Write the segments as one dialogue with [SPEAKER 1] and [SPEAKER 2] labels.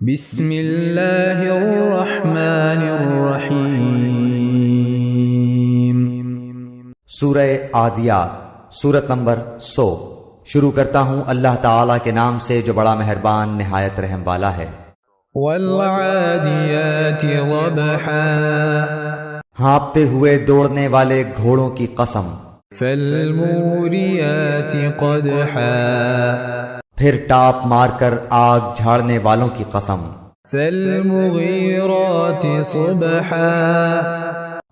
[SPEAKER 1] بسم اللہ الرحمن الرحیم۔
[SPEAKER 2] سورہ عادیات، سورت نمبر 100۔ شروع کرتا ہوں اللہ تعالیٰ کے نام سے جو بڑا مہربان نہایت رحم والا ہے۔
[SPEAKER 1] والعادیات ضبحا،
[SPEAKER 2] ہانپتے ہوئے دوڑنے والے گھوڑوں کی قسم۔
[SPEAKER 1] فالموریات قدحا،
[SPEAKER 2] پھر ٹاپ مار کر آگ جھاڑنے والوں کی قسم۔
[SPEAKER 1] فالمغیرات صبحا،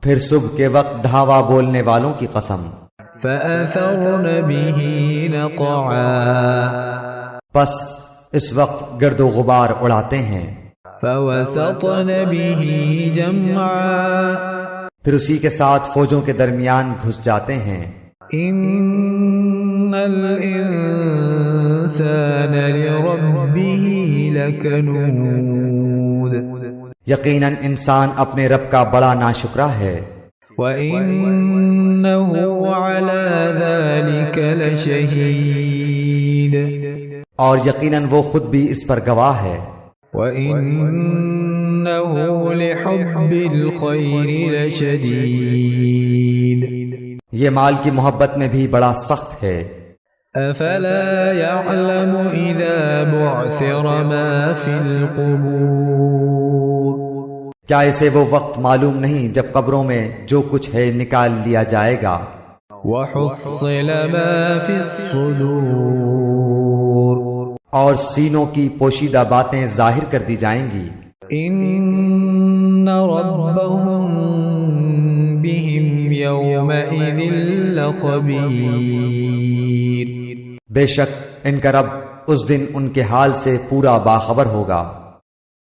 [SPEAKER 2] پھر صبح کے وقت دھاوا بولنے والوں کی قسم۔
[SPEAKER 1] فأثرن به نقعا،
[SPEAKER 2] پس اس وقت گرد و غبار اڑاتے ہیں۔
[SPEAKER 1] فوسطن به جمعا،
[SPEAKER 2] پھر اسی کے ساتھ فوجوں کے درمیان گھس جاتے ہیں۔
[SPEAKER 1] ان الانسان لربه لکنود،
[SPEAKER 2] یقیناً انسان اپنے رب کا بڑا ناشکرا ہے۔
[SPEAKER 1] وَإِنَّهُ عَلَى ذَلِكَ لَشَهِيدٌ،
[SPEAKER 2] اور یقیناً وہ خود بھی اس پر گواہ ہے۔
[SPEAKER 1] وَإِنَّهُ لِحُبِّ الْخَيْرِ لَشَدِيدٌ،
[SPEAKER 2] یہ مال کی محبت میں بھی بڑا سخت ہے۔
[SPEAKER 1] أَفَلَا يَعْلَمُ إِذَا بُعْثِرَ مَا فِي الْقُبُورِ،
[SPEAKER 2] کیا اسے وہ وقت معلوم نہیں جب قبروں میں جو کچھ ہے نکال لیا جائے گا۔
[SPEAKER 1] وَحُصِّلَ مَا فِي الصُّدُورِ،
[SPEAKER 2] اور سینوں کی پوشیدہ باتیں ظاہر کر دی جائیں گی۔
[SPEAKER 1] إِنَّ رَبَّهُم بِهِمْ يَوْمَئِذٍ لَخَبِيرٌ،
[SPEAKER 2] بے شک ان کا رب اس دن ان کے حال سے پورا باخبر ہوگا۔